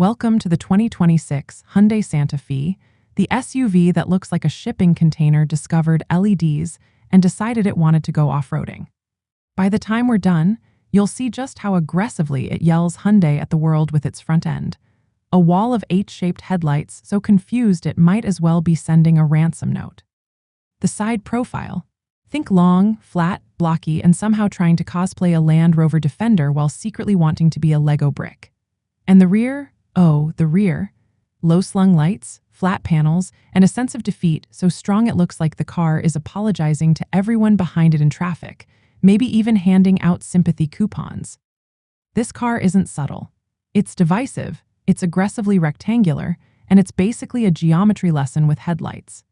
Welcome to the 2026 Hyundai Santa Fe, the SUV that looks like a shipping container discovered LEDs and decided it wanted to go off-roading. By the time we're done, you'll see just how aggressively it yells Hyundai at the world with its front end. A wall of H-shaped headlights so confused it might as well be sending a ransom note. The side profile. Think long, flat, blocky, and somehow trying to cosplay a Land Rover Defender while secretly wanting to be a Lego brick. And the rear? Oh, the rear. Low-slung lights, flat panels, and a sense of defeat so strong it looks like the car is apologizing to everyone behind it in traffic, maybe even handing out sympathy coupons. This car isn't subtle. It's divisive, it's aggressively rectangular, and it's basically a geometry lesson with headlights.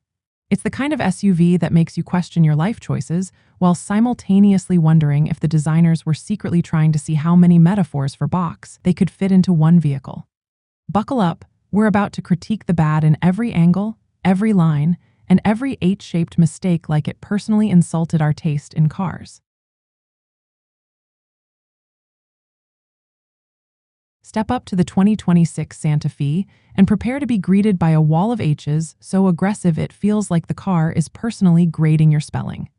It's the kind of SUV that makes you question your life choices while simultaneously wondering if the designers were secretly trying to see how many metaphors for box they could fit into one vehicle. Buckle up, we're about to critique the bad in every angle, every line, and every H-shaped mistake like it personally insulted our taste in cars. Step up to the 2026 Santa Fe and prepare to be greeted by a wall of H's so aggressive it feels like the car is personally grading your spelling.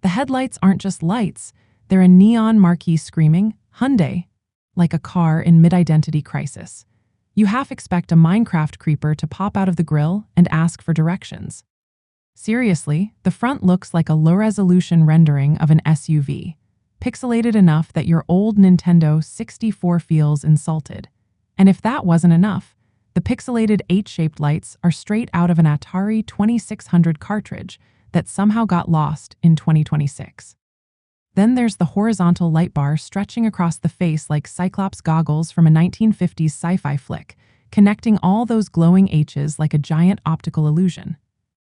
The headlights aren't just lights, they're a neon marquee screaming, Hyundai, like a car in mid-identity crisis. You half expect a Minecraft creeper to pop out of the grill and ask for directions. Seriously, the front looks like a low-resolution rendering of an SUV. Pixelated enough that your old Nintendo 64 feels insulted. And if that wasn't enough, the pixelated H-shaped lights are straight out of an Atari 2600 cartridge that somehow got lost in 2026. Then there's the horizontal light bar stretching across the face like Cyclops goggles from a 1950s sci-fi flick, connecting all those glowing H's like a giant optical illusion.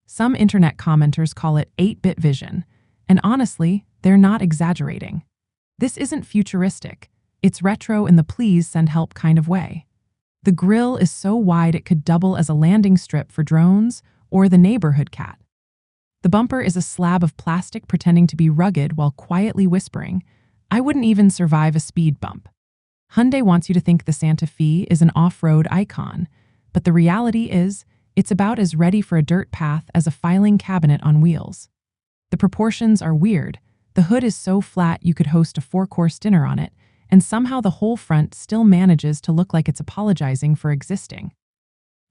Some internet commenters call it 8-bit vision, and honestly, they're not exaggerating. This isn't futuristic. It's retro in the please send help kind of way. The grille is so wide it could double as a landing strip for drones or the neighborhood cat. The bumper is a slab of plastic pretending to be rugged while quietly whispering, "I wouldn't even survive a speed bump." Hyundai wants you to think the Santa Fe is an off-road icon, but the reality is, it's about as ready for a dirt path as a filing cabinet on wheels. The proportions are weird. The hood is so flat you could host a 4-course dinner on it, and somehow the whole front still manages to look like it's apologizing for existing.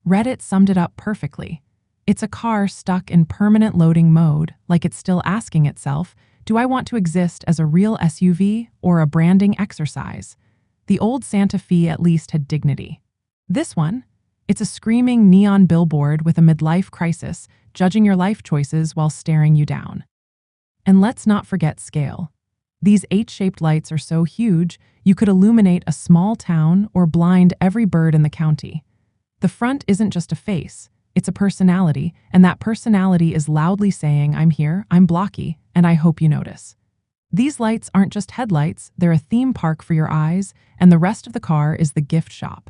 Reddit summed it up perfectly. It's a car stuck in permanent loading mode, like it's still asking itself, do I want to exist as a real SUV or a branding exercise? The old Santa Fe at least had dignity. This one? It's a screaming neon billboard with a midlife crisis, judging your life choices while staring you down. And let's not forget scale. These H-shaped lights are so huge, you could illuminate a small town or blind every bird in the county. The front isn't just a face, it's a personality, and that personality is loudly saying, I'm here, I'm blocky, and I hope you notice. These lights aren't just headlights, they're a theme park for your eyes, and the rest of the car is the gift shop.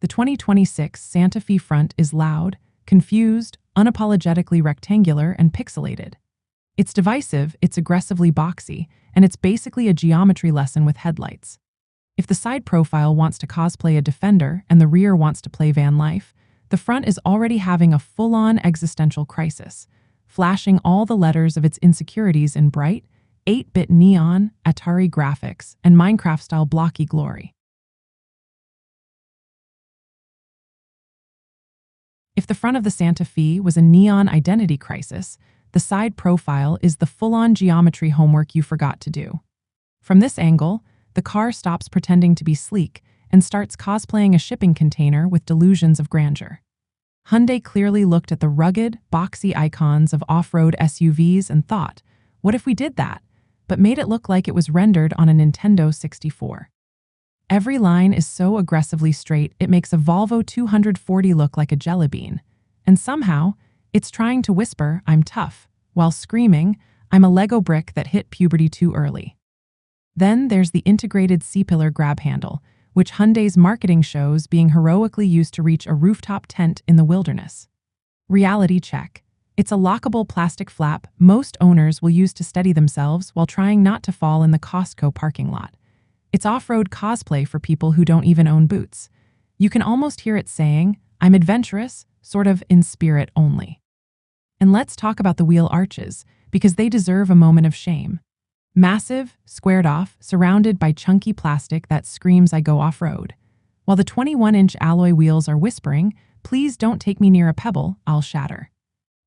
The 2026 Santa Fe front is loud, confused, unapologetically rectangular, and pixelated. It's divisive, it's aggressively boxy, and it's basically a geometry lesson with headlights. If the side profile wants to cosplay a Defender and the rear wants to play van life, the front is already having a full-on existential crisis, flashing all the letters of its insecurities in bright, 8-bit neon, Atari graphics, and Minecraft-style blocky glory. If the front of the Santa Fe was a neon identity crisis, the side profile is the full-on geometry homework you forgot to do. From this angle, the car stops pretending to be sleek and starts cosplaying a shipping container with delusions of grandeur. Hyundai clearly looked at the rugged, boxy icons of off-road SUVs and thought, what if we did that, but made it look like it was rendered on a Nintendo 64? Every line is so aggressively straight it makes a Volvo 240 look like a jelly bean, and somehow, it's trying to whisper, I'm tough, while screaming, I'm a Lego brick that hit puberty too early. Then there's the integrated C-pillar grab handle, which Hyundai's marketing shows being heroically used to reach a rooftop tent in the wilderness. Reality check. It's a lockable plastic flap most owners will use to steady themselves while trying not to fall in the Costco parking lot. It's off-road cosplay for people who don't even own boots. You can almost hear it saying, "I'm adventurous," sort of in spirit only. And let's talk about the wheel arches, because they deserve a moment of shame. Massive, squared off, surrounded by chunky plastic that screams I go off-road. While the 21-inch alloy wheels are whispering, "Please don't take me near a pebble, I'll shatter."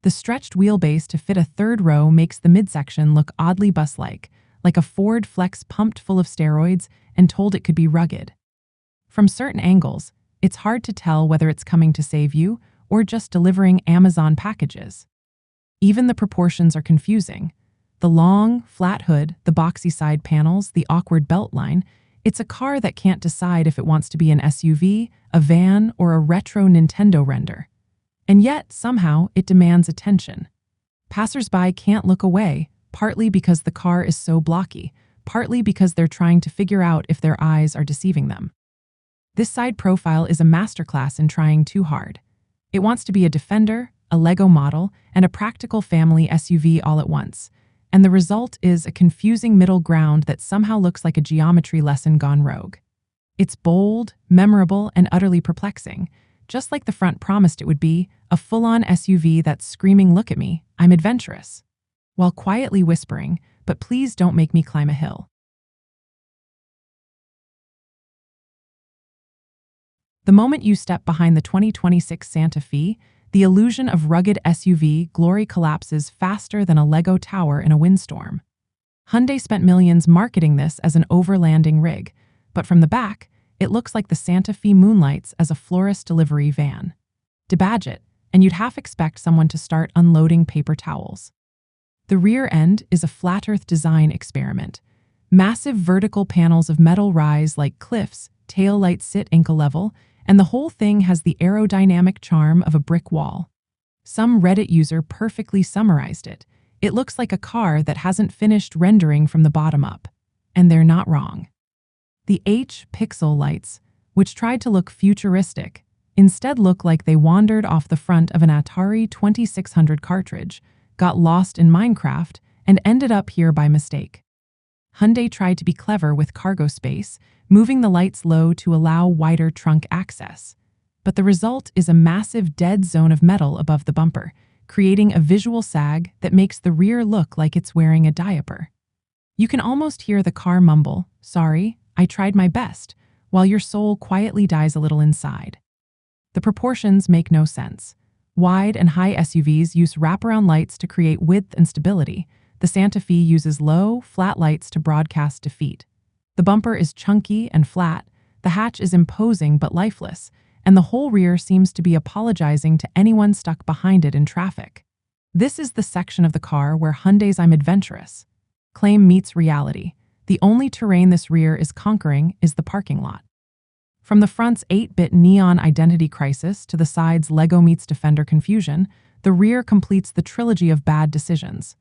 The stretched wheelbase to fit a third row makes the midsection look oddly bus-like a Ford Flex pumped full of steroids and told it could be rugged. From certain angles, it's hard to tell whether it's coming to save you or just delivering Amazon packages. Even the proportions are confusing. The long, flat hood, the boxy side panels, the awkward belt line, it's a car that can't decide if it wants to be an SUV, a van, or a retro Nintendo render. And yet, somehow, it demands attention. Passers-by can't look away, partly because the car is so blocky, partly because they're trying to figure out if their eyes are deceiving them. This side profile is a masterclass in trying too hard. It wants to be a Defender, a Lego model, and a practical family SUV all at once. And the result is a confusing middle ground that somehow looks like a geometry lesson gone rogue. It's bold, memorable, and utterly perplexing. Just like the front promised it would be, a full-on SUV that's screaming, "Look at me, I'm adventurous," while quietly whispering, "But please don't make me climb a hill." The moment you step behind the 2026 Santa Fe, the illusion of rugged SUV glory collapses faster than a Lego tower in a windstorm. Hyundai spent millions marketing this as an overlanding rig, but from the back, it looks like the Santa Fe moonlights as a florist delivery van. Debadge it, and you'd half expect someone to start unloading paper towels. The rear end is a flat earth design experiment. Massive vertical panels of metal rise like cliffs, tail lights sit ankle level, and the whole thing has the aerodynamic charm of a brick wall. Some Reddit user perfectly summarized it. It looks like a car that hasn't finished rendering from the bottom up. And they're not wrong. The Pixel lights, which tried to look futuristic, instead look like they wandered off the front of an Atari 2600 cartridge, got lost in Minecraft, and ended up here by mistake. Hyundai tried to be clever with cargo space, moving the lights low to allow wider trunk access. But the result is a massive dead zone of metal above the bumper, creating a visual sag that makes the rear look like it's wearing a diaper. You can almost hear the car mumble, "Sorry, I tried my best," while your soul quietly dies a little inside. The proportions make no sense. Wide and high SUVs use wraparound lights to create width and stability. The Santa Fe uses low, flat lights to broadcast defeat. The bumper is chunky and flat, the hatch is imposing but lifeless, and the whole rear seems to be apologizing to anyone stuck behind it in traffic. This is the section of the car where Hyundai's "I'm adventurous" claim meets reality. The only terrain this rear is conquering is the parking lot. From the front's 8-bit neon identity crisis to the side's Lego meets Defender confusion, the rear completes the trilogy of bad decisions.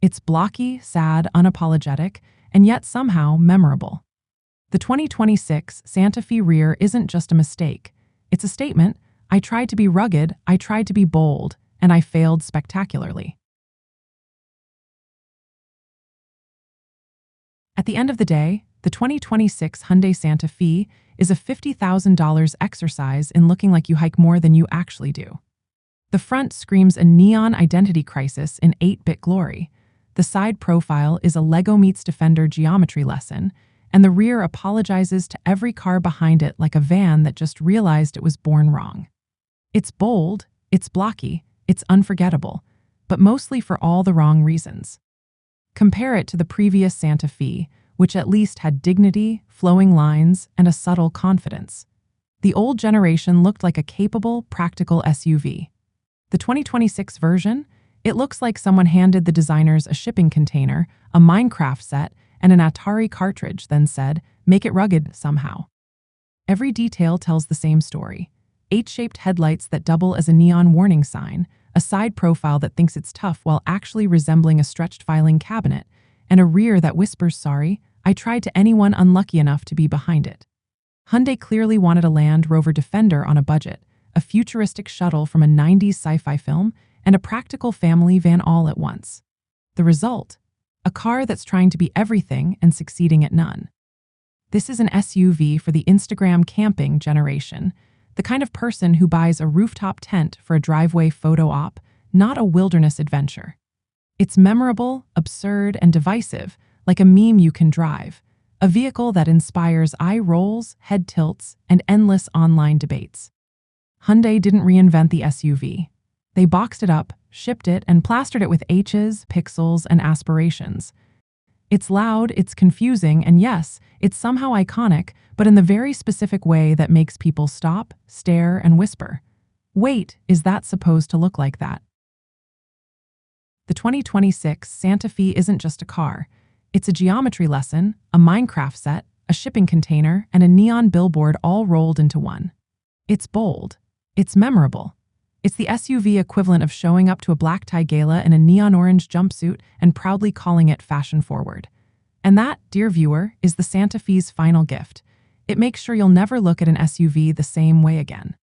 It's blocky, sad, unapologetic, and yet somehow memorable. The 2026 Santa Fe rear isn't just a mistake. It's a statement: I tried to be rugged, I tried to be bold, and I failed spectacularly. At the end of the day, the 2026 Hyundai Santa Fe is a $50,000 exercise in looking like you hike more than you actually do. The front screams a neon identity crisis in 8-bit glory. The side profile is a Lego meets Defender geometry lesson, and the rear apologizes to every car behind it like a van that just realized it was born wrong. It's bold, it's blocky, it's unforgettable, but mostly for all the wrong reasons. Compare it to the previous Santa Fe, which at least had dignity, flowing lines, and a subtle confidence. The old generation looked like a capable, practical SUV. The 2026 version? It looks like someone handed the designers a shipping container, a Minecraft set, and an Atari cartridge, then said, "Make it rugged somehow." Every detail tells the same story. H-shaped headlights that double as a neon warning sign, a side profile that thinks it's tough while actually resembling a stretched filing cabinet, and a rear that whispers, "Sorry, I tried," to anyone unlucky enough to be behind it. Hyundai clearly wanted a Land Rover Defender on a budget, a futuristic shuttle from a 90s sci-fi film, and a practical family van all at once. The result? A car that's trying to be everything and succeeding at none. This is an SUV for the Instagram camping generation, the kind of person who buys a rooftop tent for a driveway photo op, not a wilderness adventure. It's memorable, absurd, and divisive, like a meme you can drive, a vehicle that inspires eye rolls, head tilts, and endless online debates. Hyundai didn't reinvent the SUV. They boxed it up, shipped it, and plastered it with H's, pixels, and aspirations. It's loud, it's confusing, and yes, it's somehow iconic, but in the very specific way that makes people stop, stare, and whisper, "Wait, is that supposed to look like that?" The 2026 Santa Fe isn't just a car. It's a geometry lesson, a Minecraft set, a shipping container, and a neon billboard all rolled into one. It's bold. It's memorable. It's the SUV equivalent of showing up to a black tie gala in a neon orange jumpsuit and proudly calling it fashion forward. And that, dear viewer, is the Santa Fe's final gift. It makes sure you'll never look at an SUV the same way again.